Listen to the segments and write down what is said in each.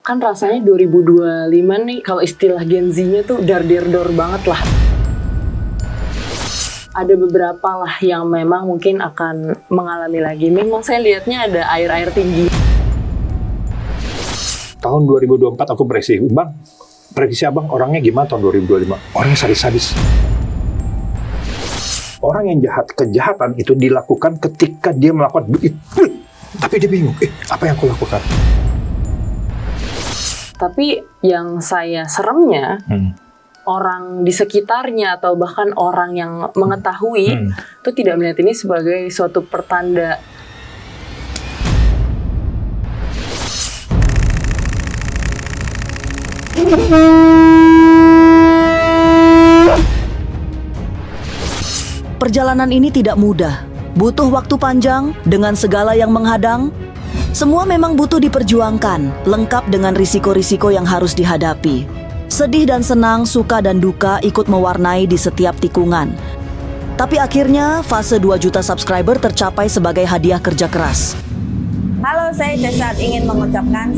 Kan rasanya 2025 nih, kalau istilah Gen Z-nya tuh dar-der-dor banget lah. Ada beberapa lah yang memang mungkin akan mengalami lagi. Memang saya lihatnya ada air-air tinggi. Tahun 2024 aku prediksi abang orangnya gimana tahun 2025? Orangnya sadis-sadis. Orang yang kejahatan itu dilakukan ketika dia melakukan tapi dia bingung, apa yang aku lakukan? Tapi yang saya seremnya, orang di sekitarnya atau bahkan orang yang mengetahui itu tidak melihat ini sebagai suatu pertanda. Perjalanan ini tidak mudah, butuh waktu panjang dengan segala yang menghadang. Semua memang butuh diperjuangkan, lengkap dengan risiko-risiko yang harus dihadapi. Sedih dan senang, suka dan duka ikut mewarnai di setiap tikungan. Tapi akhirnya fase 2 juta subscriber tercapai sebagai hadiah kerja keras. Halo, saya Cesar ingin mengucapkan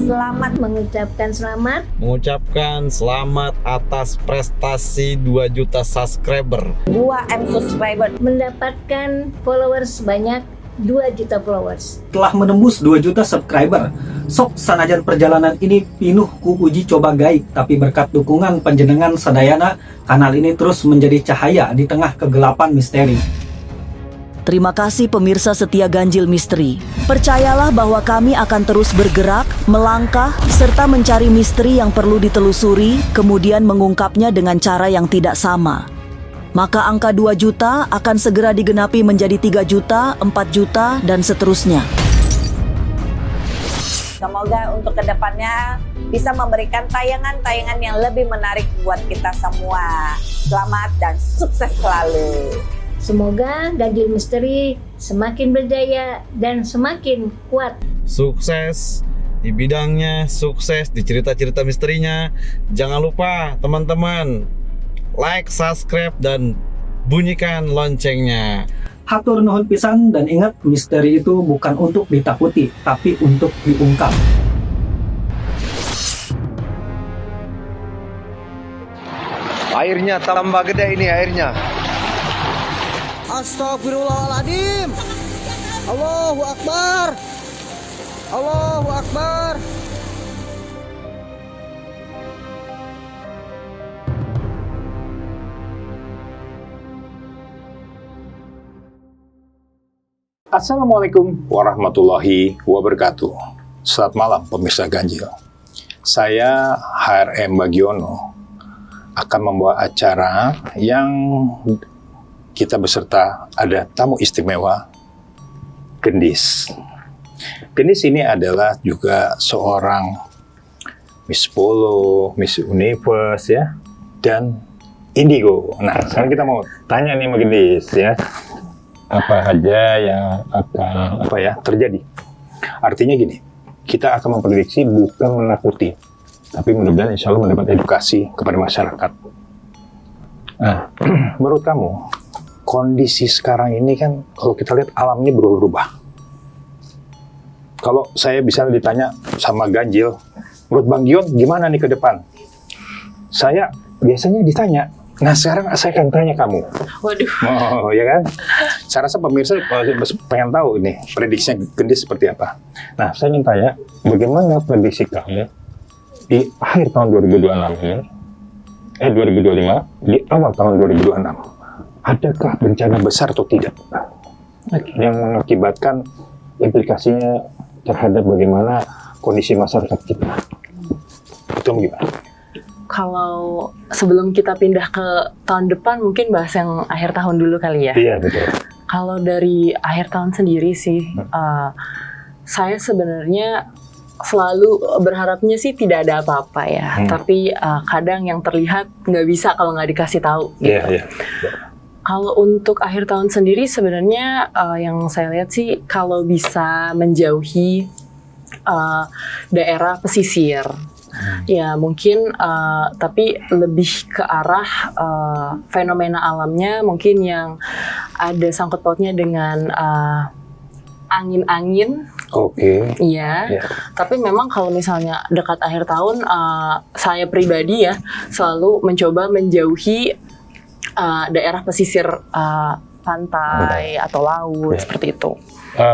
selamat atas prestasi 2 juta subscriber. 2M subscriber. Mendapatkan followers sebanyak 2 juta followers. Telah menembus 2 juta subscriber. Sok sanajan perjalanan ini pinuh ku uji coba gaib, tapi berkat dukungan panjenengan sadayana, kanal ini terus menjadi cahaya di tengah kegelapan misteri. Terima kasih pemirsa setia Ganjil Misteri. Percayalah bahwa kami akan terus bergerak, melangkah, serta mencari misteri yang perlu ditelusuri, kemudian mengungkapnya dengan cara yang tidak sama. Maka angka 2 juta akan segera digenapi menjadi 3 juta, 4 juta, dan seterusnya. Semoga untuk kedepannya bisa memberikan tayangan-tayangan yang lebih menarik buat kita semua. Selamat dan sukses selalu. Semoga Ganjil Misteri semakin berjaya dan semakin kuat. Sukses di bidangnya, sukses di cerita-cerita misterinya. Jangan lupa teman-teman, like, subscribe, dan bunyikan loncengnya. Hatur nuhun pisan, dan ingat, misteri itu bukan untuk ditakuti, tapi untuk diungkap. Airnya tambah gede ini airnya. Astagfirullahaladzim. Allahu Akbar. Allahu Akbar. Assalamualaikum warahmatullahi wabarakatuh. Selamat malam pemirsa Ganjil. Saya HRM Bagiono akan membawa acara yang kita beserta ada tamu istimewa, Gendis. Gendis ini adalah juga seorang Miss Polo, Miss Universe ya, dan Indigo. Nah, sekarang kita mau tanya nih sama Gendis ya, apa aja yang akan terjadi. Artinya gini, kita akan memprediksi bukan menakuti, tapi mudah-mudahan insya Allah mendapat edukasi kepada masyarakat. Nah, menurut kamu, kondisi sekarang ini kan kalau kita lihat alamnya berubah. Kalau saya bisa ditanya sama Ganjil, menurut Bang Gion gimana nih ke depan? Saya biasanya ditanya. Nah sekarang saya akan tanya kamu. Waduh. Oh ya kan? Saya rasa pemirsa pengen tahu ini prediksinya Gendis seperti apa. Nah saya ingin tanya, bagaimana prediksi kamu di akhir tahun 2026 ini, 2025, di awal tahun 2026? Adakah bencana besar atau tidak yang mengakibatkan implikasinya terhadap bagaimana kondisi masyarakat kita? Itu gimana? Kalau sebelum kita pindah ke tahun depan, mungkin bahas yang akhir tahun dulu kali ya. Iya, betul. Kalau dari akhir tahun sendiri sih, saya sebenarnya selalu berharapnya sih tidak ada apa-apa ya. Tapi kadang yang terlihat nggak bisa kalau nggak dikasih tahu. Gitu. Iya. Kalau untuk akhir tahun sendiri sebenarnya yang saya lihat sih kalau bisa menjauhi daerah pesisir. Ya mungkin tapi lebih ke arah fenomena alamnya mungkin yang ada sangkut pautnya dengan angin-angin. Oke. Iya, Ya. tapi memang kalau misalnya dekat akhir tahun, saya pribadi ya selalu mencoba menjauhi daerah pesisir pantai atau laut Ya. seperti itu.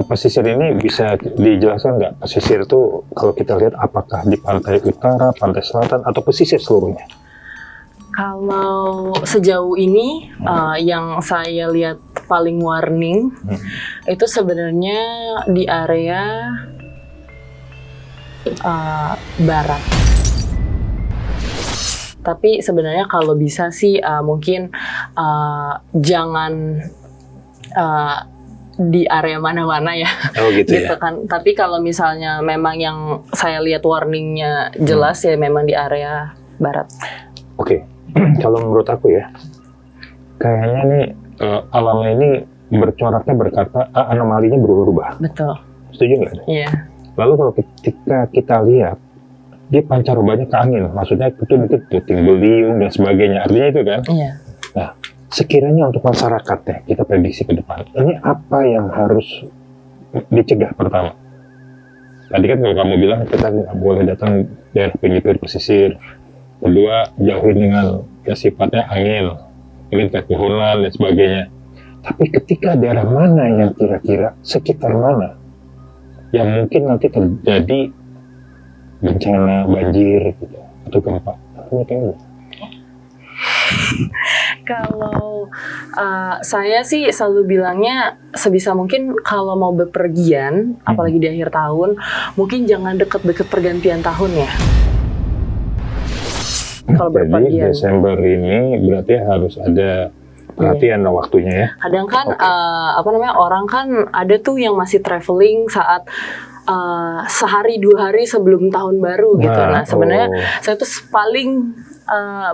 Pesisir ini bisa dijelaskan nggak? Pesisir itu kalau kita lihat apakah di pantai utara, pantai selatan, atau pesisir seluruhnya? Kalau sejauh ini yang saya lihat paling warning itu sebenarnya di area barat. Tapi sebenarnya kalau bisa sih mungkin jangan di area mana-mana ya. Oh gitu, Gitu ya. kan. Tapi kalau misalnya memang yang saya lihat warningnya jelas ya memang di area barat. Oke. Kalau menurut aku ya, kayaknya nih alam ini bercoraknya berkata anomalinya berubah-ubah. Betul. Setuju nggak? Iya. Lalu kalau ketika kita lihat dia pancarobanya ke angin, maksudnya itu mungkin puting beliung dan sebagainya. Artinya itu kan. Iya. Nah, sekiranya untuk masyarakatnya kita prediksi ke depan, ini apa yang harus dicegah pertama? Tadi kan kalau kamu bilang kita nggak boleh datang daerah pinggir pesisir. Kedua, jauhin dengan ya sifatnya angin, mungkin pepohonan dan sebagainya. Tapi ketika daerah mana yang kira-kira sekitar mana yang mungkin nanti terjadi bencana banjir gitu, atau gempa, Kalau saya sih selalu bilangnya sebisa mungkin kalau mau bepergian, apalagi di akhir tahun, mungkin jangan deket-deket pergantian tahun ya. Kalau Jadi bepergian. Desember ini berarti harus ada perhatian dong waktunya ya. Kadang kan orang kan ada tuh yang masih traveling saat sehari 2 hari sebelum tahun baru gitu. Nah sebenarnya saya tuh paling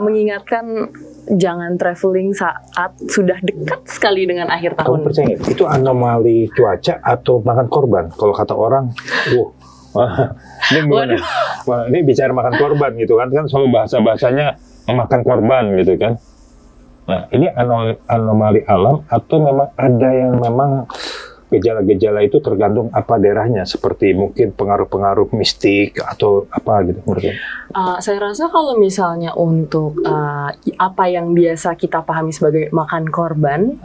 mengingatkan jangan traveling saat sudah dekat sekali dengan akhir tahun. Kamu percaya nggak? Itu anomali cuaca atau makan korban? Kalau kata orang, ini gimana? Wah, ini bicara makan korban gitu kan selalu bahasanya memakan korban gitu kan. Nah, ini anomali alam atau memang ada yang memang gejala-gejala itu tergantung apa daerahnya, seperti mungkin pengaruh-pengaruh mistik atau apa gitu menurut Saya rasa kalau misalnya untuk apa yang biasa kita pahami sebagai makan korban,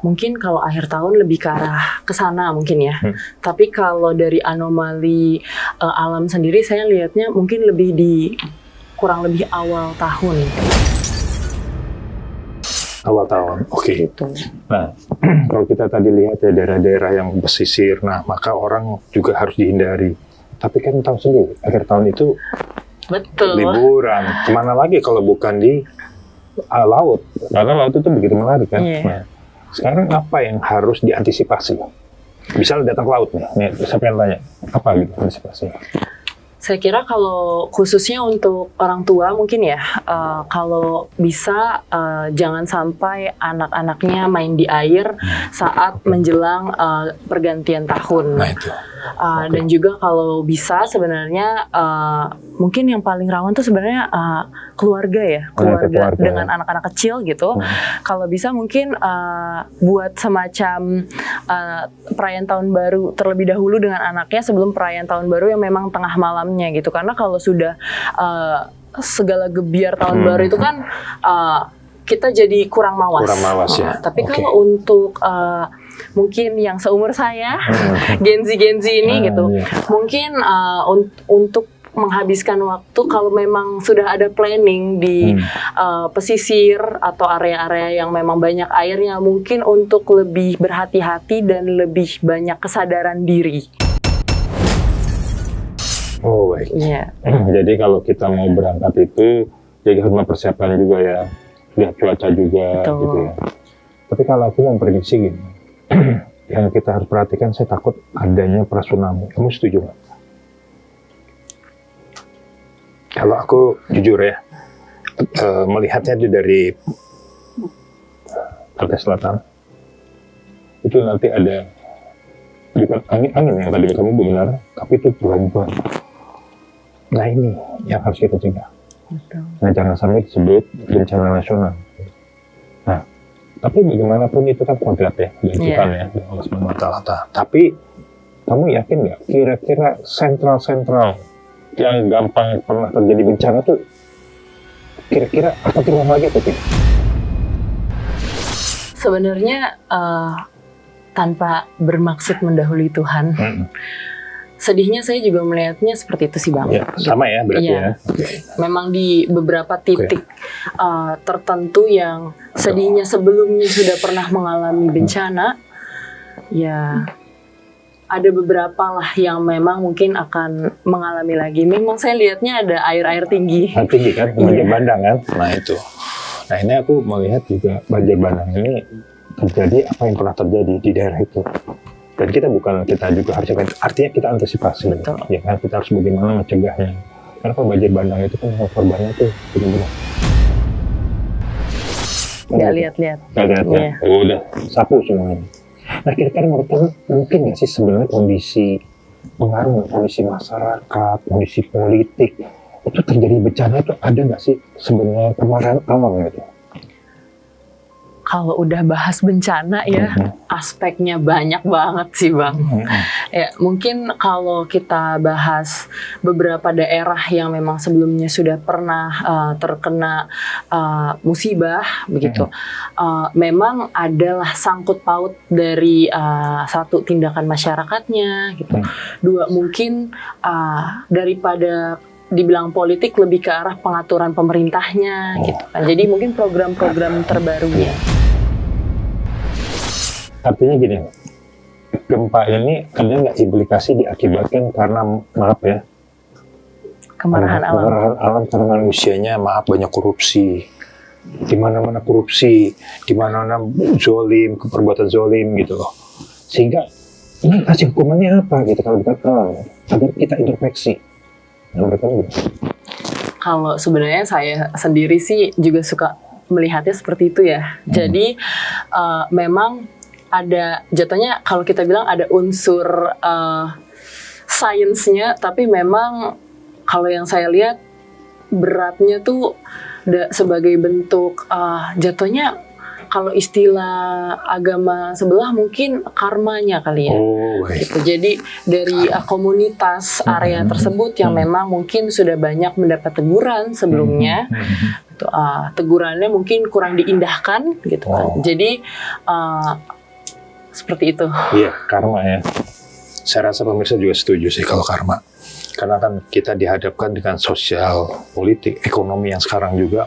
mungkin kalau akhir tahun lebih ke arah ke sana mungkin ya. Tapi kalau dari anomali alam sendiri saya lihatnya mungkin lebih di kurang lebih awal tahun. Awal tahun, oke. Gitu. Nah, kalau kita tadi lihat ya daerah-daerah yang pesisir, nah maka orang juga harus dihindari. Tapi kan tahu sendiri, akhir tahun itu Betul. liburan. Kemana lagi kalau bukan di laut? Karena laut itu begitu menarik kan. Iya. Nah, sekarang apa yang harus diantisipasi? Misalnya datang ke laut nih, saya pengen tanya, apa gitu antisipasinya? Saya kira kalau khususnya untuk orang tua mungkin ya, kalau bisa jangan sampai anak-anaknya main di air saat menjelang pergantian tahun. Nah itu. Dan juga kalau bisa sebenarnya mungkin yang paling rawan tuh sebenarnya keluarga ya, keluarga dengan anak-anak kecil gitu. Kalau bisa mungkin buat semacam perayaan tahun baru terlebih dahulu dengan anaknya sebelum perayaan tahun baru yang memang tengah malamnya gitu. Karena kalau sudah segala gebiar tahun baru itu kan kita jadi kurang mawas. Kurang mawas ya. Tapi kalau untuk mungkin yang seumur saya, Gen Z ini gitu, mungkin untuk menghabiskan waktu kalau memang sudah ada planning di pesisir atau area-area yang memang banyak airnya, mungkin untuk lebih berhati-hati dan lebih banyak kesadaran diri. Oh baik. Iya. Jadi kalau kita mau berangkat itu, jadi harus mempersiapkan juga ya, lihat cuaca juga. Betul. Gitu ya. Tapi kalau aku mau prediksi gini, yang kita harus perhatikan, saya takut adanya prasunami. Kamu setuju nggak? Kalau aku jujur ya, melihatnya dari pantai selatan, itu nanti ada bukan angin yang tadi kamu benar, tapi itu gelombang. Nah ini yang harus kita cegah. Betul. Nah jangan sampai disebut bencana nasional. Nah, tapi bagaimanapun itu kan kodrat ya dari Tuhan ya, dari Allah SWT. Tapi kamu yakin nggak kira-kira sentral-sentral yang gampang pernah terjadi bencana tuh kira-kira apa terulang lagi atau tidak? Sebenarnya tanpa bermaksud mendahului Tuhan, sedihnya saya juga melihatnya seperti itu sih Bang. Ya, sama ya berarti Iya. ya. Memang di beberapa titik tertentu yang sedihnya sebelumnya sudah pernah mengalami bencana, ya ada beberapa lah yang memang mungkin akan mengalami lagi. Memang saya lihatnya ada air-air tinggi. Tinggi kan, banjir bandang kan. Nah itu. Nah ini aku melihat juga banjir bandang ini terjadi apa yang pernah terjadi di daerah itu. Dan kita juga harus artinya kita antisipasi. Betul. Ya kan, kita harus bagaimana mencegahnya. Karena kalau banjir bandang itu kan korbannya tuh benar-benar. Nggak lihat-lihat. Nggak lihat ya. Iya. Udah sapu semuanya. Nah kira-kira menurut kamu mungkin nggak sih sebenarnya kondisi masyarakat, kondisi politik itu terjadi bencana itu ada nggak sih sebenarnya kemarin awal gitu? Kalau udah bahas bencana ya, aspeknya banyak banget sih Bang. Ya, mungkin kalau kita bahas beberapa daerah yang memang sebelumnya sudah pernah terkena musibah begitu, memang adalah sangkut paut dari satu tindakan masyarakatnya gitu. Dua mungkin daripada dibilang politik lebih ke arah pengaturan pemerintahnya gitu kan. Jadi mungkin program-program terbarunya. Artinya gini, gempa ini ada nggak implikasi diakibatkan karena Kemarahan alam. kemarahan alam karena manusianya banyak korupsi, di mana-mana korupsi, di mana-mana zolim, perbuatan zolim gitu loh. Sehingga ini kasih hukumannya apa gitu kalau bukan alam, agar kita introspeksi. Nah, mereka gitu. Kalau sebenarnya saya sendiri sih juga suka melihatnya seperti itu ya. Jadi memang ada jatuhnya kalau kita bilang ada unsur sainsnya, tapi memang kalau yang saya lihat beratnya tuh sebagai bentuk jatuhnya kalau istilah agama sebelah mungkin karmanya kali ya. Oh, baik. Gitu. Jadi dari komunitas area tersebut yang memang mungkin sudah banyak mendapat teguran sebelumnya, gitu, tegurannya mungkin kurang diindahkan gitu kan. Jadi seperti itu. Iya, karma ya. Saya rasa pemirsa juga setuju sih kalau karma. Karena kan kita dihadapkan dengan sosial, politik, ekonomi yang sekarang juga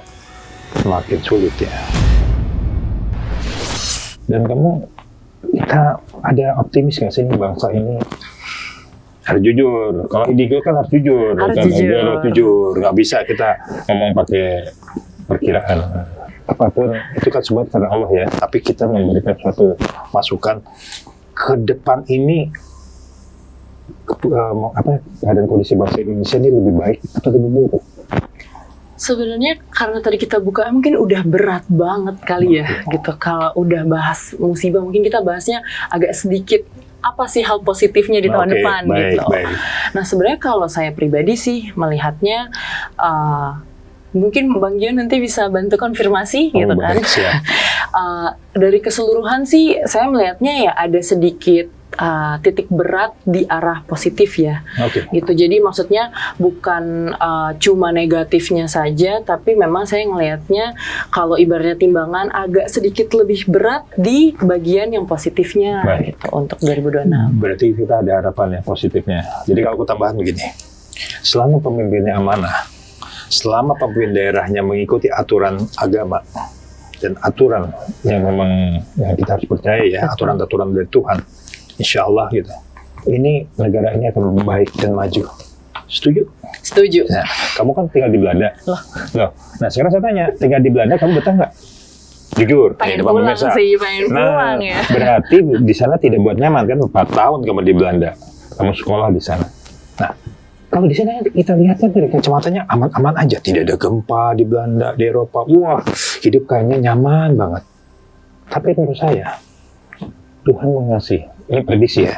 semakin sulit ya. Dan kita ada optimis nggak sih bangsa ini? Harus jujur. Kalau indigo kan harus jujur. Harus jujur. Nggak bisa kita ngomong pakai perkiraan. Apapun itu kan semua karena Allah ya. Tapi kita memberikan suatu masukan ke depan ini keadaan kondisi bangsa Indonesia ini lebih baik atau lebih buruk? Sebenarnya karena tadi kita buka mungkin udah berat banget kali ya gitu. Kalau udah bahas musibah mungkin kita bahasnya agak sedikit apa sih hal positifnya di tahun depan gitu. Nah sebenarnya kalau saya pribadi sih melihatnya mungkin Bang Gion nanti bisa bantu konfirmasi gitu kan. Dari keseluruhan sih saya melihatnya ya ada sedikit titik berat di arah positif ya. Gitu. Jadi maksudnya bukan cuma negatifnya saja, tapi memang saya ngelihatnya kalau ibaratnya timbangan agak sedikit lebih berat di bagian yang positifnya gitu untuk 2026. Berarti kita ada harapan ya positifnya. Jadi kalau aku tambahan begini, selama pemimpinnya amanah, selama pemimpin daerahnya mengikuti aturan agama dan aturan yang memang yang kita harus percaya ya, aturan-aturan dari Tuhan, insya Allah gitu, ini negara ini akan lebih baik dan maju. Setuju? Setuju. Nah, kamu kan tinggal di Belanda. Loh. Nah sekarang saya tanya, tinggal di Belanda kamu betah nggak? Jujur. Pengen pulang sih, pengen pulang ya. Berarti di sana tidak buat nyaman kan? 4 tahun kamu di Belanda, kamu sekolah di sana. Nah, kalau di sana kita lihat kan dari kacamatanya aman-aman aja, tidak ada gempa di Belanda, di Eropa. Wah, hidup kayaknya nyaman banget. Tapi menurut saya, Tuhan mengasih, ini prediksi ya,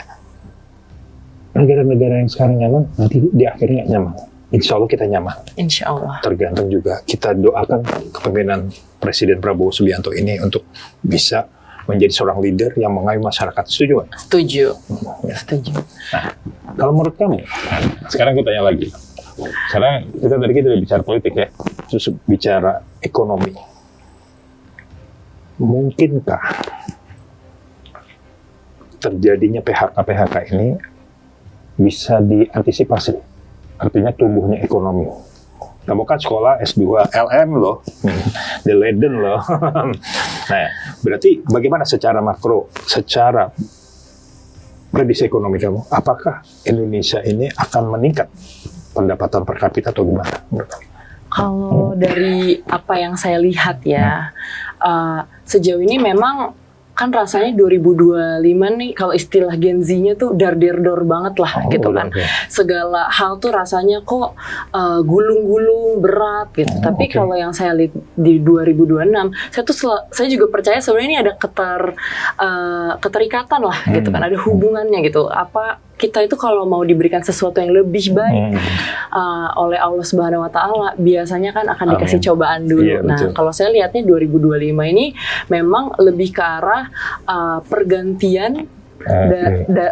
negara-negara yang sekarang nyaman, nanti di akhirnya nggak nyaman. Insya Allah kita nyaman. Insya Allah. Tergantung juga, kita doakan kepemimpinan Presiden Prabowo Subianto ini untuk bisa menjadi seorang leader yang mengayomi masyarakat. Setuju nggak? Setuju. Ya. Setuju. Nah, kalau menurut kamu, sekarang gue tanya lagi. Sekarang kita tadi udah bicara politik ya, terus bicara ekonomi. Mungkinkah terjadinya PHK ini bisa diantisipasi? Artinya tumbuhnya ekonomi. Kamu kan sekolah S2 LM loh, The Leiden loh. Nah, berarti bagaimana secara makro, secara prediksi ekonomi kamu? Apakah Indonesia ini akan meningkat pendapatan per kapita atau gimana? Kalau dari apa yang saya lihat ya, sejauh ini memang kan rasanya 2025 nih kalau istilah Gen Z-nya tuh dar-der-dor banget lah gitu kan. Segala hal tuh rasanya kok gulung-gulung berat gitu. Tapi kalau yang saya lihat di 2026, saya juga percaya sebenarnya ini ada keterikatan lah gitu kan, ada hubungannya gitu. Apa kita itu kalau mau diberikan sesuatu yang lebih baik oleh Allah Subhanahu wa Ta'ala, biasanya kan akan dikasih cobaan dulu. Iya, nah, kalau saya lihatnya 2025 ini memang lebih ke arah pergantian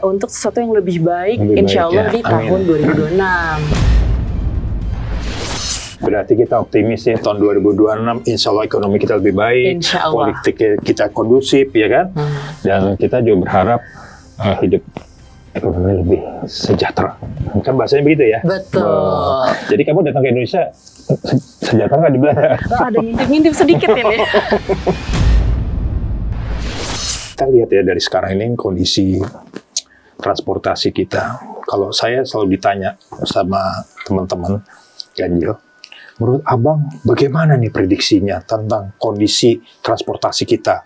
untuk sesuatu yang lebih baik, insya Allah di tahun 2026. Berarti kita optimis ya, tahun 2026 insya Allah ekonomi kita lebih baik, politik kita kondusif ya kan, dan kita juga berharap hidup ekonomi lebih sejahtera. Kan bahasanya begitu ya? Betul. Jadi kamu datang ke Indonesia, sejahtera nggak di Belanda? Ada ngintip-ngintip sedikit ini. Kita lihat ya dari sekarang ini kondisi transportasi kita. Kalau saya selalu ditanya sama teman-teman ganjil, menurut abang bagaimana nih prediksinya tentang kondisi transportasi kita?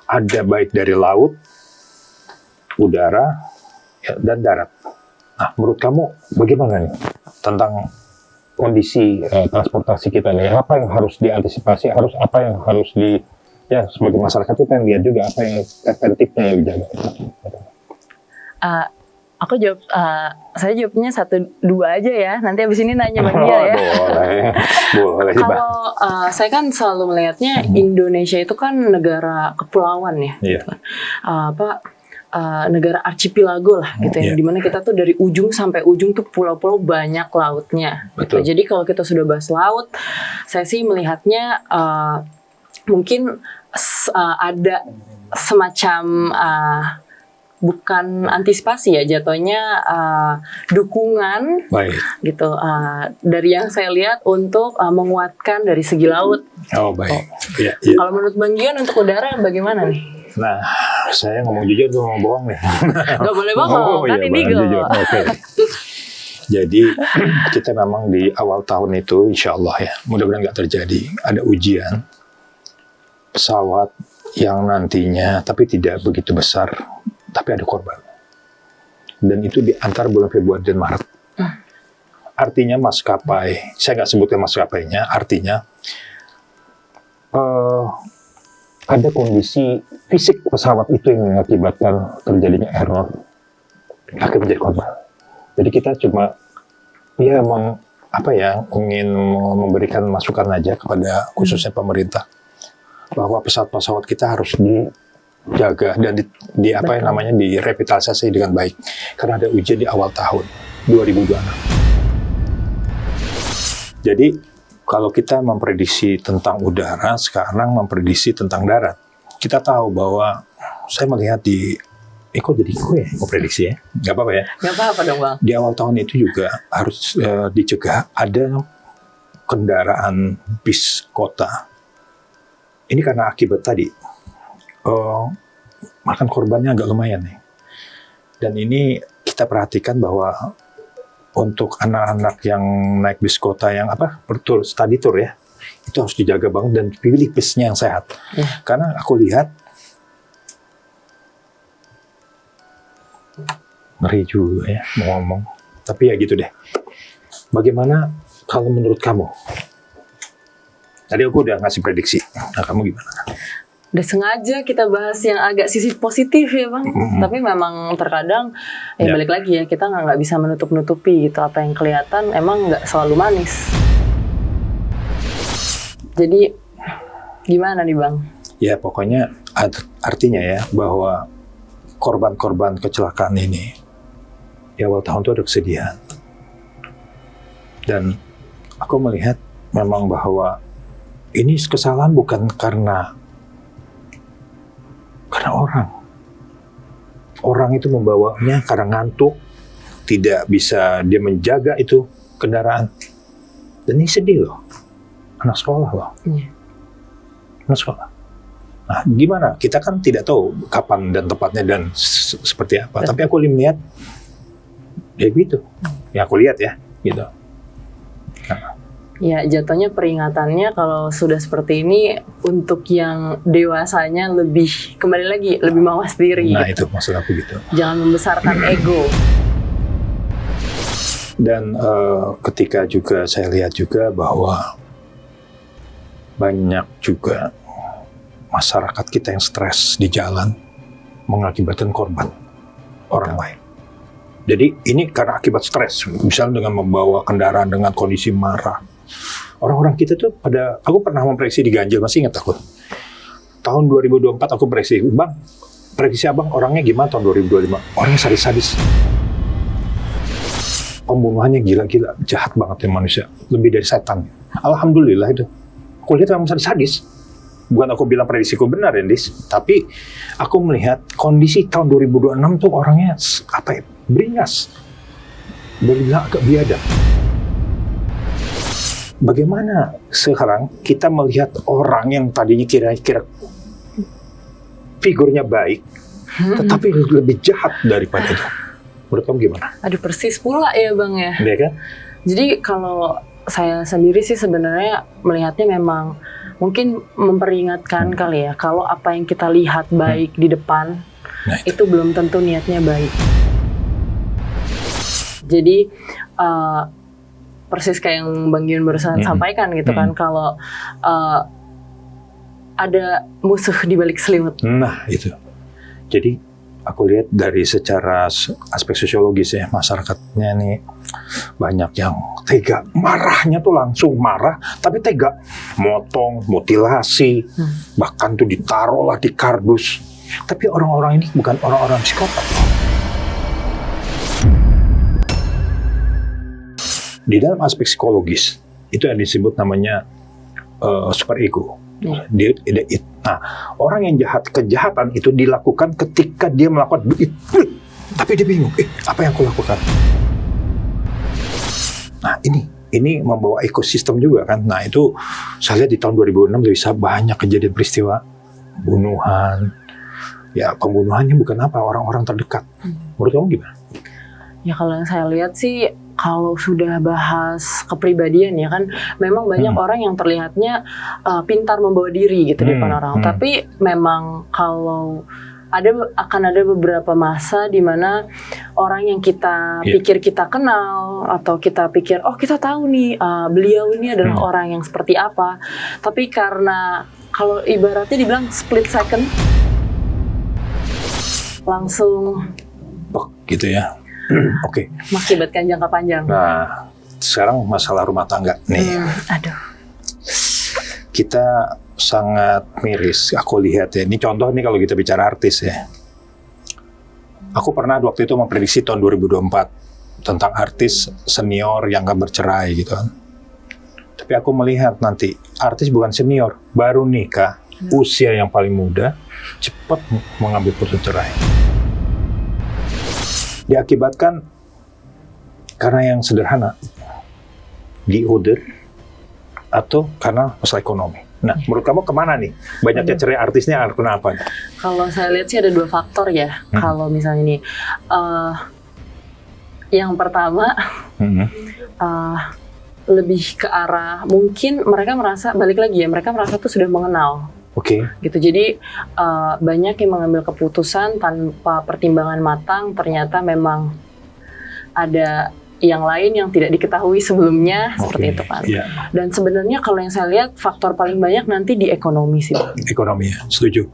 Ada baik dari laut, udara, dan darat. Nah, menurut kamu bagaimana nih tentang kondisi transportasi kita nih? Apa yang harus diantisipasi? Apa yang harus sebagai masyarakat kita yang lihat juga apa yang preventifnya yang dijaga? Aku jawab, saya jawabnya 1-2 aja ya. Nanti abis ini nanya Bang Gia ya. Boleh. Kalau saya kan selalu melihatnya Indonesia itu kan negara kepulauan ya. Iya. Gitu kan. Negara archipelago lah gitu ya, dimana kita tuh dari ujung sampai ujung tuh pulau-pulau banyak lautnya gitu. Jadi kalau kita sudah bahas laut, saya sih melihatnya mungkin ada semacam bukan antisipasi ya, jatuhnya dukungan gitu dari yang saya lihat untuk menguatkan dari segi laut. Oh baik. Ya. Kalau menurut Bang Gian untuk udara bagaimana nih? Nah, saya ngomong jujur tuh ngomong bohong nih. Gak boleh bohong, kan ini jujur. Oke. Jadi kita memang di awal tahun itu, insya Allah ya, mudah-mudahan nggak terjadi. Ada ujian pesawat yang nantinya, tapi tidak begitu besar, tapi ada korban. Dan itu di antara bulan Februari dan Maret. Artinya maskapai, saya nggak sebutkan maskapainya, artinya ada kondisi fisik pesawat itu yang mengakibatkan terjadinya error, akan menjadi korban. Jadi kita cuma ingin memberikan masukan aja kepada khususnya pemerintah bahwa pesawat-pesawat kita harus dijaga dan direvitalisasi dengan baik karena ada ujian di awal tahun 2026. Jadi kalau kita memprediksi tentang udara, sekarang memprediksi tentang darat. Kita tahu bahwa, saya melihat kok jadi gue ya, memprediksi ya? Nggak apa-apa ya? Nggak apa-apa dong Bang. Di awal tahun itu juga harus dicegah ada kendaraan bis kota. Ini karena akibat tadi, makan korbannya agak lumayan nih. Dan ini kita perhatikan bahwa untuk anak-anak yang naik bis kota yang betul study tour ya, itu harus dijaga banget dan pilih bisnya yang sehat. Karena aku lihat ngeri juga ya mau ngomong, tapi ya gitu deh. Bagaimana kalau menurut kamu? Tadi aku udah ngasih prediksi, nah kamu gimana? Udah sengaja kita bahas yang agak sisi positif ya Bang. Tapi memang terkadang balik lagi ya, kita nggak bisa menutup-nutupi gitu, apa yang kelihatan emang nggak selalu manis. Jadi gimana nih Bang? Ya pokoknya Artinya ya bahwa korban-korban kecelakaan ini di awal tahun itu ada kesedihan. Dan aku melihat memang bahwa ini kesalahan bukan karena orang. Orang itu membawanya karena ngantuk, tidak bisa dia menjaga itu kendaraan. Dan ini sedih loh. Anak sekolah loh. Anak sekolah. Nah, gimana? Kita kan tidak tahu kapan dan tepatnya dan seperti apa. Tapi aku lihat ya gitu. Ya aku lihat ya, gitu. Nah. Ya, jatuhnya peringatannya kalau sudah seperti ini untuk yang dewasanya lebih, kembali lagi, lebih mawas diri. Nah, gitu. itu maksud aku gitu. Jangan membesarkan ego. Dan ketika juga saya lihat juga bahwa banyak juga masyarakat kita yang stres di jalan mengakibatkan korban orang lain. Jadi ini karena akibat stres, misalnya dengan membawa kendaraan dengan kondisi marah. Orang-orang kita tuh aku pernah memprediksi di Ganjil, masih ingat aku. Tahun 2024 aku prediksi, Bang, prediksi abang orangnya gimana tahun 2025? Orangnya sadis-sadis. Pembunuhannya gila-gila, jahat banget ya manusia, lebih dari setan. Alhamdulillah itu. Aku lihat memang sadis. Bukan aku bilang prediksiku benar, Endis, tapi aku melihat kondisi tahun 2026 tuh orangnya beringas, agak biadab. Bagaimana sekarang kita melihat orang yang tadinya kira-kira figurnya baik, tetapi lebih jahat daripada itu? Menurut kamu gimana? Aduh, persis pula ya Bang ya. Iya kan? Jadi kalau saya sendiri sih sebenarnya melihatnya memang mungkin memperingatkan kali ya, kalau apa yang kita lihat baik di depan, itu belum tentu niatnya baik. Jadi persis kayak yang Bang Gion barusan sampaikan gitu kan, kalau ada musuh di balik selimut. Nah itu. Jadi aku lihat dari secara aspek sosiologis ya, masyarakatnya nih banyak yang tega, marahnya tuh langsung marah, tapi tega, motong, mutilasi, bahkan tuh ditaruh lah di kardus. Tapi orang-orang ini bukan orang-orang psikopat. Di dalam aspek psikologis itu yang disebut namanya superego. Nah, orang yang kejahatan itu dilakukan ketika dia melakukan tapi dia bingung, apa yang aku lakukan? Nah, ini membawa ekosistem juga kan. Nah, itu saya lihat di tahun 2006 bisa banyak kejadian peristiwa pembunuhan. Ya, pembunuhannya bukan orang-orang terdekat. Menurut kamu gimana? Ya kalau yang saya lihat sih, kalau sudah bahas kepribadian ya kan, memang banyak orang yang terlihatnya pintar membawa diri gitu di depan orang. Tapi memang kalau akan ada beberapa masa di mana orang yang kita pikir kita kenal atau kita pikir kita tahu nih beliau ini adalah orang yang seperti apa. Tapi karena kalau ibaratnya dibilang split second langsung gitu ya. Oke. Mengakibatkan jangka panjang. Nah, sekarang masalah rumah tangga nih. Aduh. Kita sangat miris. Aku lihat ya. Ini contoh nih kalau kita bicara artis ya. Aku pernah waktu itu memprediksi tahun 2024 tentang artis senior yang gak bercerai gitu kan. Tapi aku melihat nanti artis bukan senior, baru nikah, usia yang paling muda, cepat mengambil putusan cerai. Diakibatkan karena yang sederhana, diorder, atau karena masalah ekonomi. Nah, menurut kamu kemana nih? Banyaknya cerai artisnya kenapa? Kalau saya lihat sih ada dua faktor ya. Kalau misalnya nih, yang pertama lebih ke arah mungkin mereka merasa, balik lagi ya, mereka merasa tuh sudah mengenal. Gitu. Jadi banyak yang mengambil keputusan tanpa pertimbangan matang, ternyata memang ada yang lain yang tidak diketahui sebelumnya, seperti itu kan. Dan sebenarnya kalau yang saya lihat faktor paling banyak nanti di ekonomi sih. Ekonomi ya, setuju.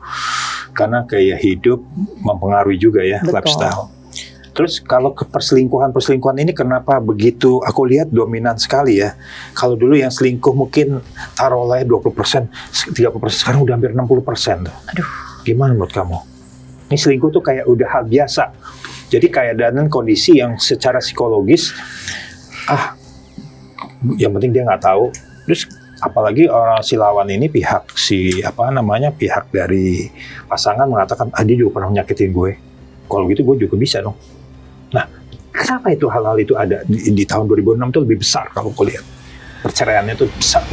Karena gaya hidup mempengaruhi juga ya. Betul. Lifestyle. Terus kalau ke perselingkuhan ini kenapa begitu, aku lihat dominan sekali ya. Kalau dulu yang selingkuh mungkin taruhlah 20%, 30%, sekarang udah hampir 60%. Aduh. Gimana menurut kamu? Ini selingkuh tuh kayak udah hal biasa. Jadi keadaan kondisi yang secara psikologis, yang penting dia nggak tahu. Terus apalagi orang si lawan ini pihak dari pasangan mengatakan, dia juga pernah nyakitin gue. Kalau gitu gue juga bisa dong. Nah, kenapa itu hal-hal itu ada di tahun 2006 itu lebih besar kalau kau lihat. Perceraiannya itu besar.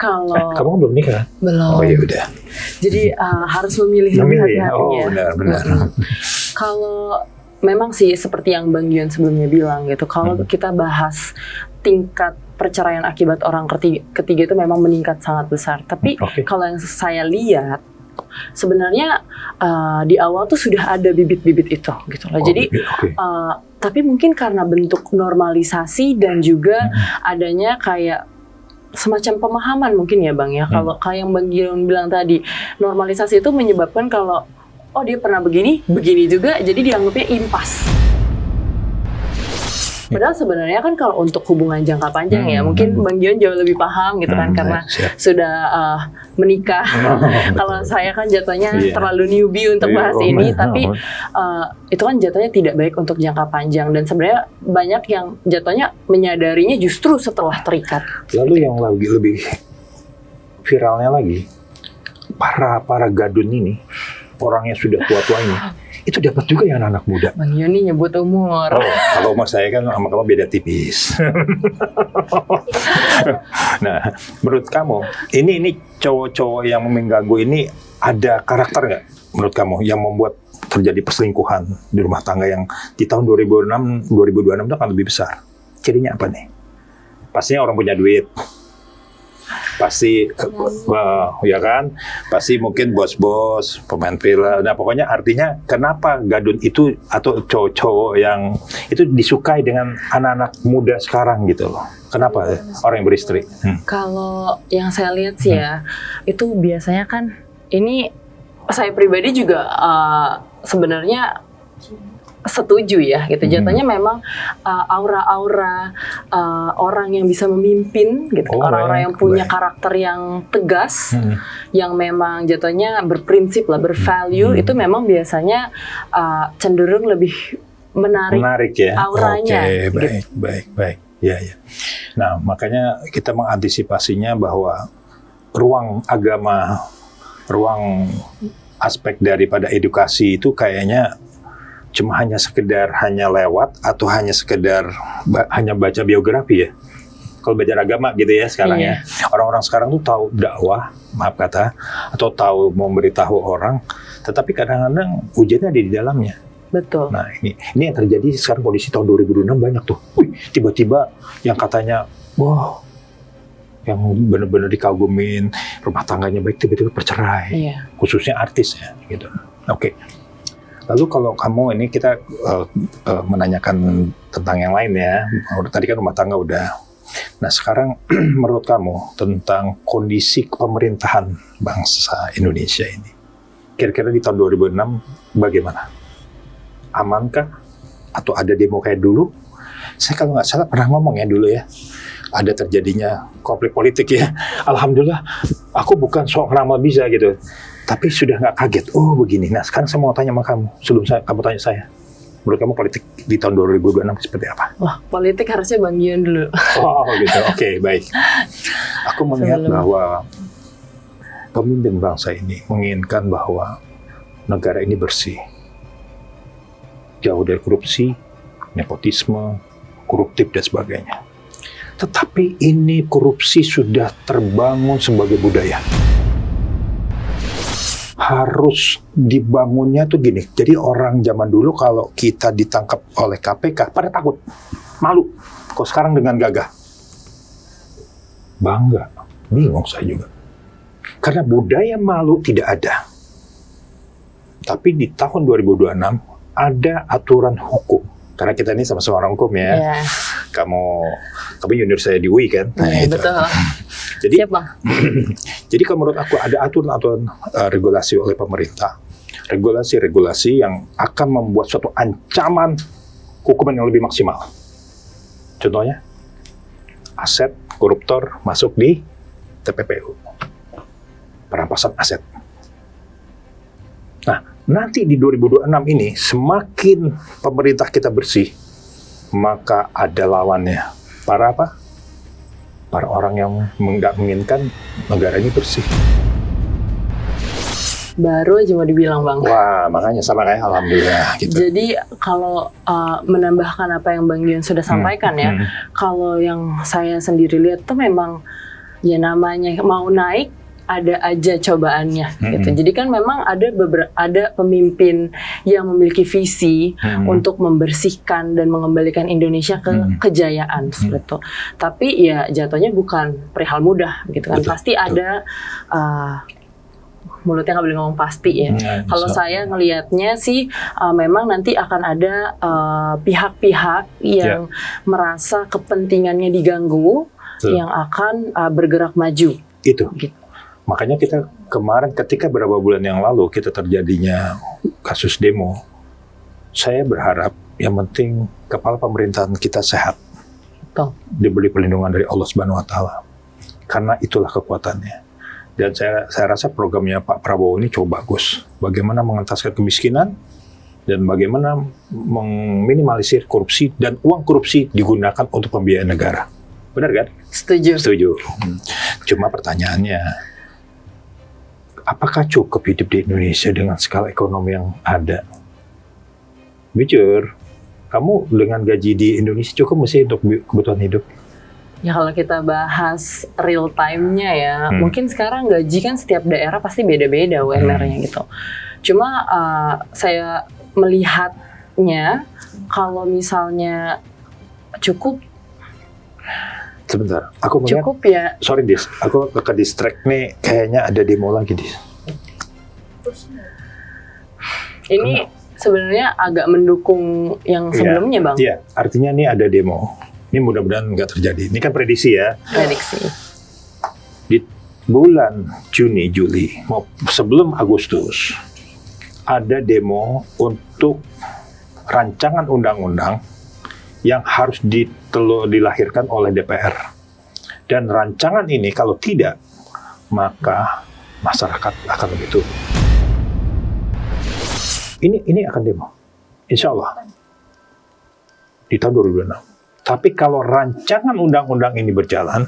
Kalau Kamu kan belum nikah? belum. Oh ya udah. Jadi harus memilih lebih hati-hati Oh ya. benar. Kalau memang sih seperti yang Bang Gion sebelumnya bilang gitu, kalau kita bahas tingkat perceraian akibat orang ketiga itu memang meningkat sangat besar. Tapi kalau yang saya lihat sebenarnya di awal tuh sudah ada bibit-bibit itu gitu loh. Jadi tapi mungkin karena bentuk normalisasi dan juga adanya kayak semacam pemahaman mungkin ya Bang ya. Kalau kayak yang Bang Gion bilang tadi, normalisasi itu menyebabkan kalau dia pernah begini juga, jadi dianggapnya impas. Padahal sebenarnya kan kalau untuk hubungan jangka panjang ya, mungkin Bang Gion jauh lebih paham gitu kan, karena sudah menikah. Kalau saya kan jatuhnya terlalu newbie untuk bahas ini, tapi itu kan jatuhnya tidak baik untuk jangka panjang. Dan sebenarnya banyak yang jatuhnya menyadarinya justru setelah terikat. Lalu yang lebih viralnya lagi, para gadun ini, orang yang sudah tua-tua ini, itu dapat juga yang anak muda. Bang Yoni nyebut umur. Kalau umur saya kan sama kamu beda tipis. Nah, menurut kamu, ini cowok-cowok yang mengganggu ini ada karakter nggak? Menurut kamu yang membuat terjadi perselingkuhan di rumah tangga yang di tahun 2026 itu akan lebih besar. Cirinya apa nih? Pastinya orang punya duit. Pasti ya kan, pasti mungkin bos-bos, pemain film. Nah pokoknya artinya kenapa gadun itu atau cowok-cowok yang itu disukai dengan anak-anak muda sekarang gitu loh. Kenapa orang yang beristri? Kalau yang saya lihat sih ya, itu biasanya kan ini saya pribadi juga sebenarnya setuju ya gitu. Jatuhnya memang aura-aura orang yang bisa memimpin gitu, orang-orang yang punya karakter yang tegas, yang memang jatuhnya berprinsip lah, bervalue, itu memang biasanya cenderung lebih menarik ya auranya. Baik. Ya. Nah makanya kita mengantisipasinya bahwa ruang agama, ruang aspek daripada edukasi itu kayaknya cuma hanya lewat atau hanya sekedar hanya baca biografi ya. Kalau baca agama gitu ya sekarang ya. Orang-orang sekarang tuh tahu dakwah, maaf kata, atau tahu memberitahu orang, tetapi kadang-kadang ujiannya ada di dalamnya. Betul. Nah ini yang terjadi sekarang kondisi tahun 2026 banyak tuh. Tiba-tiba yang katanya, wah, yang benar-benar dikagumin, rumah tangganya baik, tiba-tiba bercerai. Khususnya artis ya gitu. Oke. Lalu kalau kamu ini kita menanyakan tentang yang lain ya. Tadi kan rumah tangga udah. Nah sekarang menurut kamu tentang kondisi pemerintahan bangsa Indonesia ini. Kira-kira di tahun 2006 bagaimana? Amankah? Atau ada demo kayak dulu? Saya kalau nggak salah pernah ngomong ya dulu ya. Ada terjadinya konflik politik ya. Alhamdulillah aku bukan sok ramal bisa gitu. Tapi sudah nggak kaget, begini. Nah sekarang saya mau tanya sama kamu, sebelum kamu tanya saya. Menurut kamu politik di tahun 2026 seperti apa? Wah, politik harusnya Bang Gion dulu. Gitu, oke, baik. Aku melihat bahwa pemimpin bangsa ini menginginkan bahwa negara ini bersih. Jauh dari korupsi, nepotisme, koruptif dan sebagainya. Tetapi ini korupsi sudah terbangun sebagai budaya. Harus dibangunnya tuh gini. Jadi orang zaman dulu kalau kita ditangkap oleh KPK pada takut, malu. Kok sekarang dengan gagah? Bangga. Bingung saya juga. Karena budaya malu tidak ada. Tapi di tahun 2026 ada aturan hukum. Karena kita ini sama-sama orang hukum ya. Kamu junior saya di UI kan? Betul. Jadi, siap, Bang. Jadi kalau menurut aku ada aturan-aturan regulasi oleh pemerintah. Regulasi-regulasi yang akan membuat suatu ancaman hukuman yang lebih maksimal. Contohnya, aset koruptor masuk di TPPU, perampasan aset. Nah, nanti di 2026 ini semakin pemerintah kita bersih, maka ada lawannya. Para apa? Para orang yang nggak menginginkan negara ini bersih. Baru aja mau dibilang, Bang. Wah, makanya sama kayak alhamdulillah gitu. Jadi kalau menambahkan apa yang Bang Gion sudah sampaikan ya, kalau yang saya sendiri lihat tuh memang ya namanya mau naik ada aja cobaannya gitu. Jadi kan memang ada pemimpin yang memiliki visi untuk membersihkan dan mengembalikan Indonesia ke kejayaan seperti itu. Tapi ya jatuhnya bukan perihal mudah gitu kan. Betul, pasti ada mulutnya nggak boleh ngomong pasti ya. Kalau saya ngelihatnya sih memang nanti akan ada pihak-pihak yang merasa kepentingannya diganggu, yang akan bergerak maju. Itu. Gitu. Makanya kita kemarin ketika beberapa bulan yang lalu kita terjadinya kasus demo, saya berharap yang penting kepala pemerintahan kita sehat, diberi perlindungan dari Allah Subhanahu Wa Taala, karena itulah kekuatannya. Dan saya rasa programnya Pak Prabowo ini cukup bagus. Bagaimana mengentaskan kemiskinan dan bagaimana meminimalisir korupsi dan uang korupsi digunakan untuk pembiayaan negara. Benar kan? Setuju. Setuju. Cuma pertanyaannya, apakah cukup hidup di Indonesia dengan skala ekonomi yang ada? Jujur, kamu dengan gaji di Indonesia cukup mesti untuk kebutuhan hidup? Ya kalau kita bahas real time-nya ya, mungkin sekarang gaji kan setiap daerah pasti beda-beda UMR-nya gitu. Cuma saya melihatnya kalau misalnya cukup. Sebentar, aku melihat. Cukup ya. Sorry Dis, aku ke distract nih, kayaknya ada demo lagi Dis. Ini sebenarnya agak mendukung yang sebelumnya Bang. Iya, artinya ini ada demo. Ini mudah-mudahan nggak terjadi. Ini kan prediksi ya. Prediksi. Di bulan Juni, Juli, sebelum Agustus, ada demo untuk rancangan undang-undang yang harus dilahirkan oleh DPR. Dan rancangan ini kalau tidak, maka masyarakat akan lebih turun. Ini akan demo, insya Allah, di tahun 2026. Tapi kalau rancangan undang-undang ini berjalan,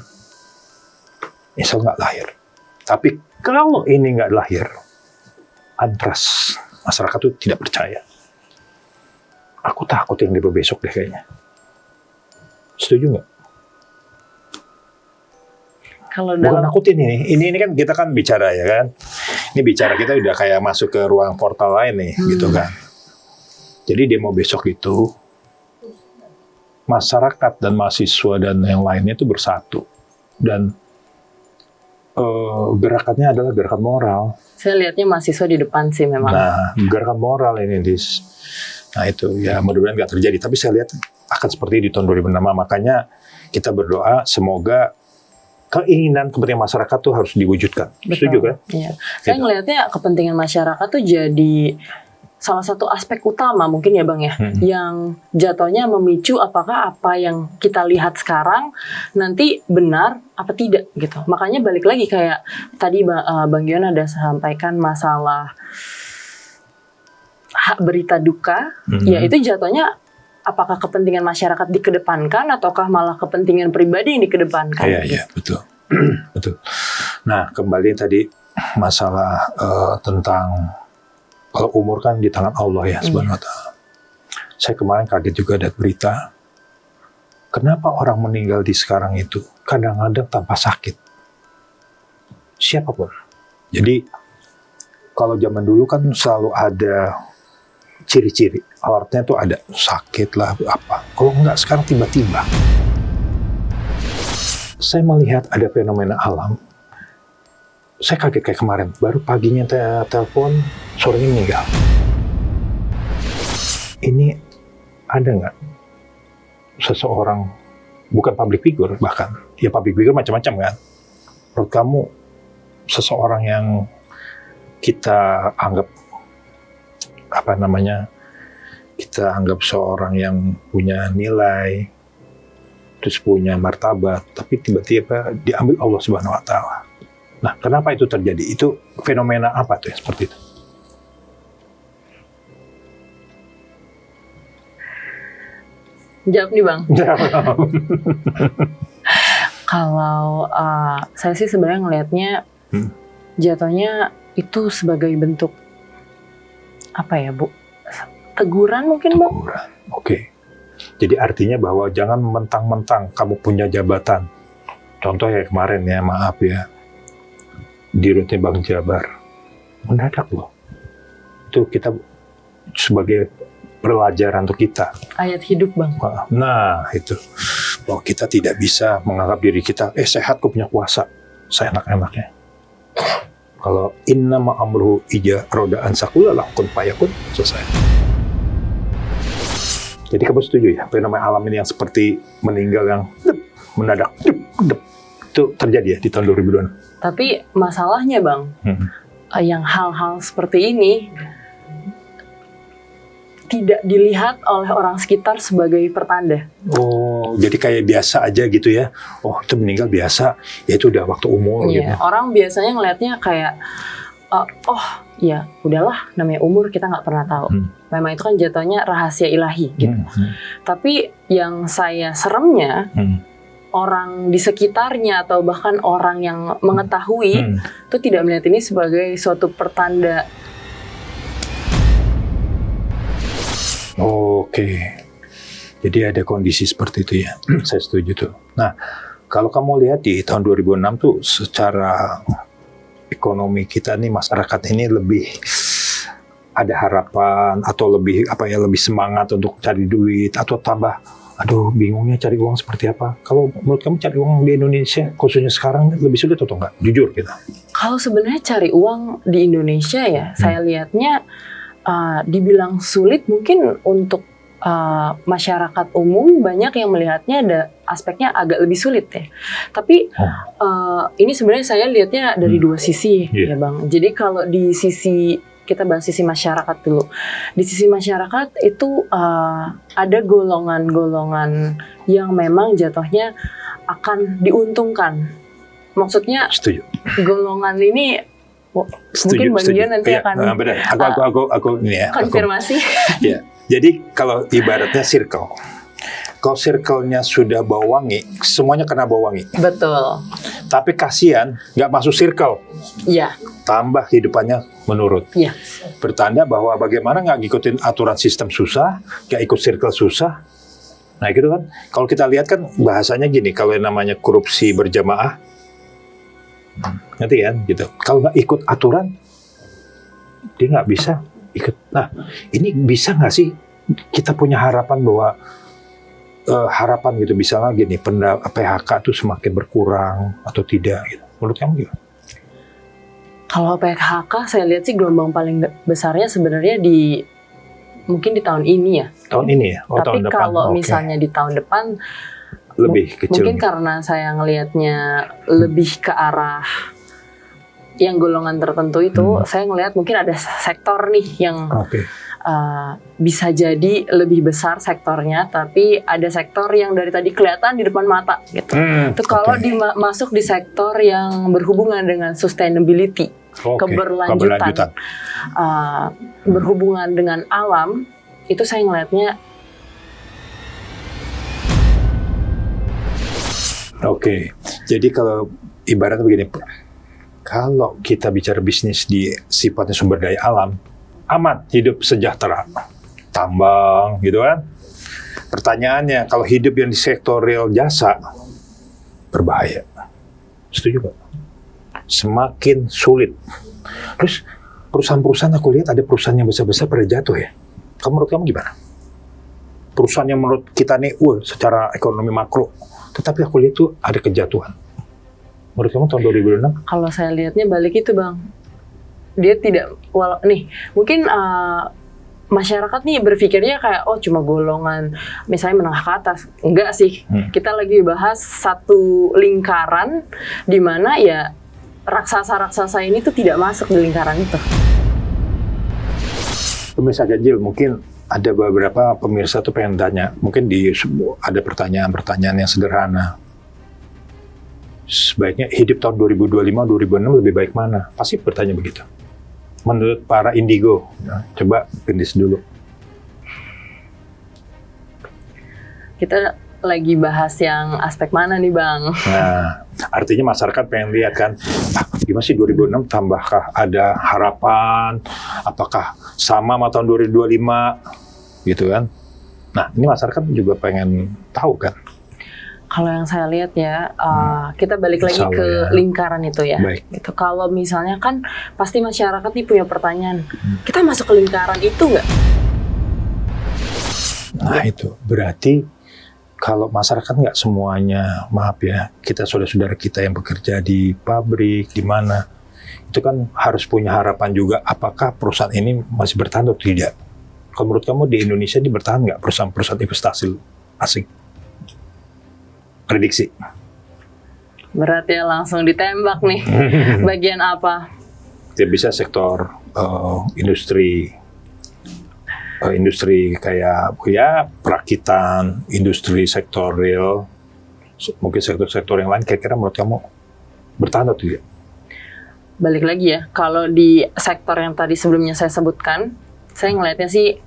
insya Allah nggak lahir. Tapi kalau ini nggak lahir, antras masyarakat itu tidak percaya. Aku takut yang demo besok deh kayaknya. Setuju nggak? Kalau Bukan nakutin ini kan kita kan bicara ya kan. Ini bicara kita udah kayak masuk ke ruang portal lain nih, gitu kan. Jadi demo besok itu masyarakat dan mahasiswa dan yang lainnya itu bersatu dan gerakannya adalah gerakan moral. Saya lihatnya mahasiswa di depan sih memang. Nah, gerakan moral ini Dis. Nah itu ya mudah-mudahan nggak terjadi. Tapi saya lihat akan seperti di tahun 2006. Makanya kita berdoa semoga keinginan kepentingan masyarakat tuh harus diwujudkan. Betul. Setuju kan? Iya. Saya ngelihatnya kepentingan masyarakat tuh jadi salah satu aspek utama mungkin ya Bang ya, yang jatuhnya memicu apakah apa yang kita lihat sekarang nanti benar apa tidak gitu. Makanya balik lagi kayak tadi Bang Gion ada sampaikan masalah berita duka, ya itu jatuhnya apakah kepentingan masyarakat dikedepankan ataukah malah kepentingan pribadi yang dikedepankan? Iya, iya, betul. Betul. Nah, kembali tadi masalah tentang kalau umur kan di tangan Allah ya Subhanahu wa Ta'ala. Saya kemarin kaget juga ada berita, kenapa orang meninggal di sekarang itu kadang-kadang tanpa sakit. Siapapun. Jadi, kalau zaman dulu kan selalu ada ciri-ciri. Alatnya tuh ada sakit lah, apa. Kalau enggak, sekarang tiba-tiba. Saya melihat ada fenomena alam. Saya kaget kayak kemarin, baru paginya telepon, sorenya meninggal. Ini ada nggak seseorang, bukan public figure bahkan, ya public figure macam-macam kan. Menurut kamu, seseorang yang kita anggap, kita anggap seorang yang punya nilai, terus punya martabat, tapi tiba-tiba diambil Allah Subhanahu wa Ta'ala. Nah, kenapa itu terjadi? Itu fenomena apa tuh yang seperti itu? Jawab nih Bang. Kalau saya sih sebenarnya ngelihatnya jatuhnya itu sebagai bentuk apa ya Bu? Teguran mungkin Bu? Teguran, oke. Jadi artinya bahwa jangan mentang-mentang kamu punya jabatan. Contoh ya kemarin ya, maaf ya, Dirutnya Bang Jabar. Mendadak loh. Itu kita sebagai pelajaran untuk kita. Ayat hidup Bang. Nah itu. Bahwa kita tidak bisa menganggap diri kita, sehat kok punya kuasa. Saya enak-enaknya. Kalau innama amruhu ija rodaan sakulalah kun fayakun, selesai. Jadi kamu setuju ya, fenomena alam ini yang seperti meninggal yang mendadak, itu terjadi ya di tahun 2002? Tapi masalahnya Bang, yang hal-hal seperti ini tidak dilihat oleh orang sekitar sebagai pertanda. Oh, jadi kayak biasa aja gitu ya. Oh, itu meninggal biasa, ya itu udah waktu umur gitu. Orang biasanya ngelihatnya kayak, oh ya udahlah, namanya umur kita nggak pernah tahu. Memang itu kan jatuhnya rahasia ilahi gitu. Tapi yang saya seremnya, orang di sekitarnya atau bahkan orang yang mengetahui itu tidak melihat ini sebagai suatu pertanda. Oke. Jadi ada kondisi seperti itu ya. Saya setuju tuh. Nah, kalau kamu lihat di tahun 2006 tuh secara ekonomi kita nih, masyarakat ini lebih ada harapan atau lebih lebih semangat untuk cari duit atau tambah bingungnya cari uang seperti apa. Kalau menurut kamu cari uang di Indonesia khususnya sekarang lebih sulit atau enggak? Jujur kita. Kalau sebenarnya cari uang di Indonesia ya, saya lihatnya dibilang sulit mungkin untuk masyarakat umum, banyak yang melihatnya ada aspeknya agak lebih sulit ya. Tapi ini sebenarnya saya lihatnya dari dua sisi ya Bang. Jadi kalau di sisi, kita bahas sisi masyarakat dulu. Di sisi masyarakat itu ada golongan-golongan yang memang jatuhnya akan diuntungkan. Maksudnya setuju. Golongan ini mungkin Bang Gian nanti akan benar. Aku ini ya. Konfirmasi. Ya. Jadi kalau ibaratnya circle. Kalau circle-nya sudah bau wangi, semuanya kena bau wangi. Betul. Tapi kasihan nggak masuk circle. Iya. Tambah hidupannya menurun. Iya. Bertanda bahwa bagaimana nggak ngikutin aturan sistem susah, nggak ikut circle susah. Nah gitu kan. Kalau kita lihat kan bahasanya gini, kalau yang namanya korupsi berjamaah, ngerti kan gitu. Kalau nggak ikut aturan, dia nggak bisa ikut. Nah, ini bisa nggak sih kita punya harapan bahwa harapan gitu bisa lagi nih PHK itu semakin berkurang atau tidak gitu. Menurut kamu gimana? Kalau PHK saya lihat sih gelombang paling besarnya sebenarnya mungkin di tahun ini ya. Tahun ini ya? Tapi tahun kalau misalnya di tahun depan lebih kecil. Mungkin karena saya ngelihatnya lebih ke arah yang golongan tertentu itu, saya ngelihat mungkin ada sektor nih yang bisa jadi lebih besar sektornya, tapi ada sektor yang dari tadi kelihatan di depan mata gitu. Itu kalau masuk di sektor yang berhubungan dengan sustainability, keberlanjutan. Berhubungan dengan alam, itu saya ngelihatnya jadi kalau ibaratnya begini, kalau kita bicara bisnis di sifatnya sumber daya alam, aman, hidup sejahtera, tambang, gitu kan. Pertanyaannya, kalau hidup yang di sektor real jasa, berbahaya. Setuju Pak? Semakin sulit. Terus perusahaan-perusahaan, aku lihat ada perusahaan yang besar-besar pada jatuh ya. Menurut kamu gimana? Perusahaan yang menurut kita nih, secara ekonomi makro, tetapi aku lihat tuh ada kejatuhan. Menurut kamu tahun 2006? Kalau saya lihatnya balik itu Bang. Dia tidak, mungkin masyarakat nih berpikirnya kayak, cuma golongan misalnya menengah ke atas. Enggak sih. Kita lagi bahas satu lingkaran di mana ya raksasa-raksasa ini tuh tidak masuk di lingkaran itu. Pemirsa Ganjil, mungkin ada beberapa pemirsa tuh pengen tanya, mungkin ada pertanyaan-pertanyaan yang sederhana. Sebaiknya hidup tahun 2025-2026 lebih baik mana? Pasti bertanya begitu. Menurut para indigo, coba Gendis dulu. Kita lagi bahas yang aspek mana nih Bang? Nah, artinya masyarakat pengen lihat kan, gimana sih 2006 tambahkah ada harapan, apakah sama tahun 2025, gitu kan? Nah, ini masyarakat juga pengen tahu kan? Kalau yang saya lihat ya, kita balik lagi ke lingkaran itu ya. Baik. Gitu. Kalau misalnya kan pasti masyarakat nih punya pertanyaan, kita masuk ke lingkaran itu nggak? Nah itu berarti kalau masyarakat nggak semuanya, maaf ya, kita saudara-saudara kita yang bekerja di pabrik, di mana, itu kan harus punya harapan juga, apakah perusahaan ini masih bertahan atau tidak. Kalau menurut kamu di Indonesia ini bertahan nggak perusahaan-perusahaan investasi asing? Prediksi. Berat ya, langsung ditembak nih. Bagian apa? Ya bisa sektor industri kayak ya perakitan, industri sektor real, mungkin sektor-sektor yang lain. Kira-kira menurut kamu bertahan atau tidak? Balik lagi ya, kalau di sektor yang tadi sebelumnya saya sebutkan, saya ngelihatnya sih.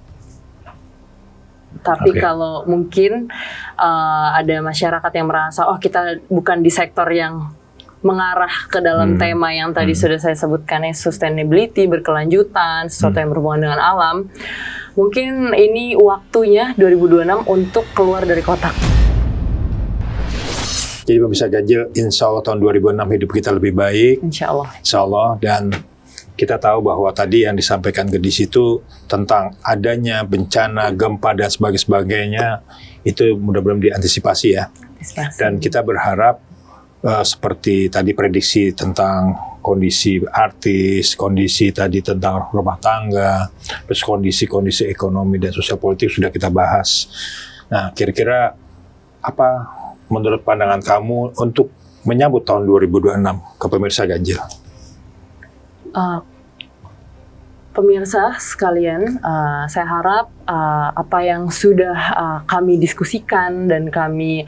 Tapi kalau mungkin ada masyarakat yang merasa, oh kita bukan di sektor yang mengarah ke dalam tema yang tadi sudah saya sebutkan, ya sustainability, berkelanjutan, sesuatu yang berhubungan dengan alam. Mungkin ini waktunya 2026 untuk keluar dari kotak. Jadi pemirsa Ganjil, insya Allah tahun 2006 hidup kita lebih baik. Insya Allah. Insya Allah. Dan kita tahu bahwa tadi yang disampaikan ke di situ tentang adanya bencana, gempa, dan sebagainya, itu mudah-mudahan diantisipasi ya. Dan kita berharap seperti tadi prediksi tentang kondisi artis, kondisi tadi tentang rumah tangga, terus kondisi ekonomi dan sosial politik sudah kita bahas. Nah, kira-kira apa menurut pandangan kamu untuk menyambut tahun 2026 ke pemirsa Ganjil? Pemirsa sekalian, saya harap apa yang sudah kami diskusikan dan kami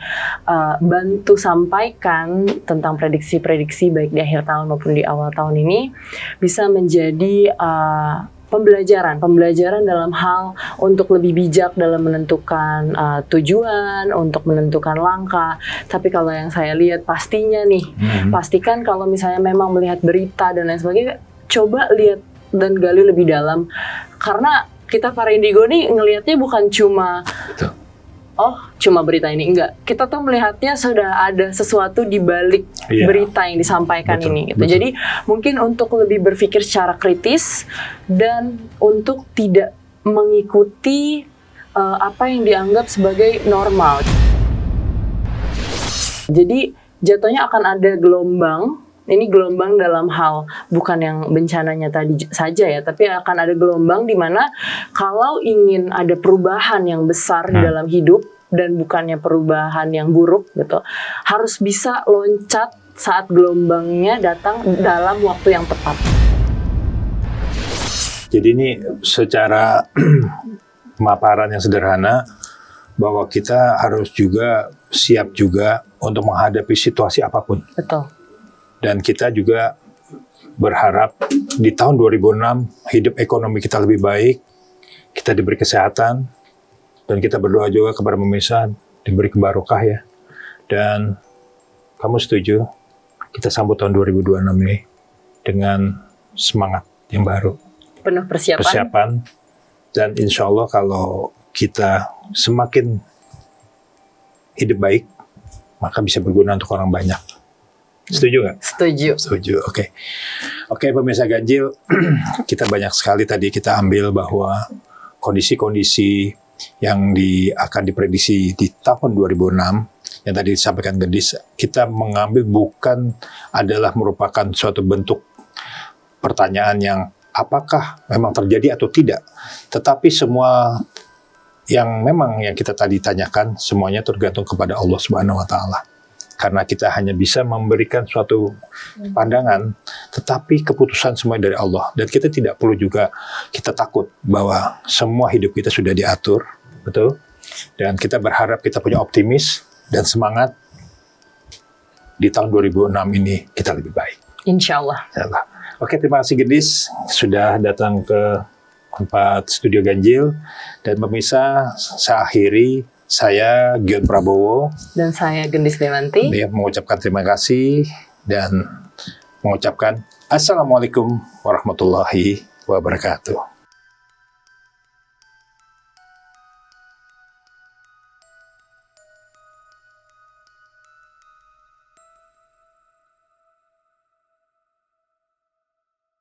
bantu sampaikan tentang prediksi-prediksi baik di akhir tahun maupun di awal tahun ini bisa menjadi pembelajaran dalam hal untuk lebih bijak dalam menentukan tujuan, untuk menentukan langkah. Tapi kalau yang saya lihat pastinya nih, pastikan kalau misalnya memang melihat berita dan lain sebagainya, coba lihat dan gali lebih dalam, karena kita para indigo nih ngelihatnya bukan cuma cuma berita ini, enggak, kita tuh melihatnya sudah ada sesuatu di balik berita yang disampaikan ini gitu. Jadi mungkin untuk lebih berpikir secara kritis dan untuk tidak mengikuti apa yang dianggap sebagai normal. Jadi jatuhnya akan ada gelombang. Ini gelombang dalam hal bukan yang bencananya tadi saja ya, tapi akan ada gelombang di mana kalau ingin ada perubahan yang besar di dalam hidup dan bukannya perubahan yang buruk gitu, harus bisa loncat saat gelombangnya datang dalam waktu yang tepat. Jadi ini secara pemaparan yang sederhana bahwa kita harus juga siap juga untuk menghadapi situasi apapun. Betul. Dan kita juga berharap di tahun 2006 hidup ekonomi kita lebih baik, kita diberi kesehatan, dan kita berdoa juga kepada pemirsa diberi kebarokah ya. Dan kamu setuju kita sambut tahun 2026 ini dengan semangat yang baru. Penuh Persiapan. Dan insya Allah kalau kita semakin hidup baik, maka bisa berguna untuk orang banyak. Setuju nggak? Setuju. Oke, pemirsa Ganjil, kita banyak sekali tadi kita ambil bahwa kondisi-kondisi yang akan diprediksi di tahun 2006 yang tadi disampaikan Gendis, kita mengambil bukan adalah merupakan suatu bentuk pertanyaan yang apakah memang terjadi atau tidak, tetapi semua yang memang yang kita tadi tanyakan semuanya tergantung kepada Allah Subhanahu wa Ta'ala. karena kita hanya bisa memberikan suatu pandangan, tetapi keputusan semua dari Allah. Dan kita tidak perlu juga kita takut bahwa semua hidup kita sudah diatur, betul? Dan kita berharap kita punya optimis dan semangat di tahun 2006 ini kita lebih baik. Insya Allah. Oke, terima kasih Gendis sudah datang ke tempat studio Ganjil. Dan pemirsa, saya akhiri, saya Gion Prabowo. Dan saya Gendis Dewanti. Dia mengucapkan terima kasih dan mengucapkan Assalamualaikum warahmatullahi wabarakatuh.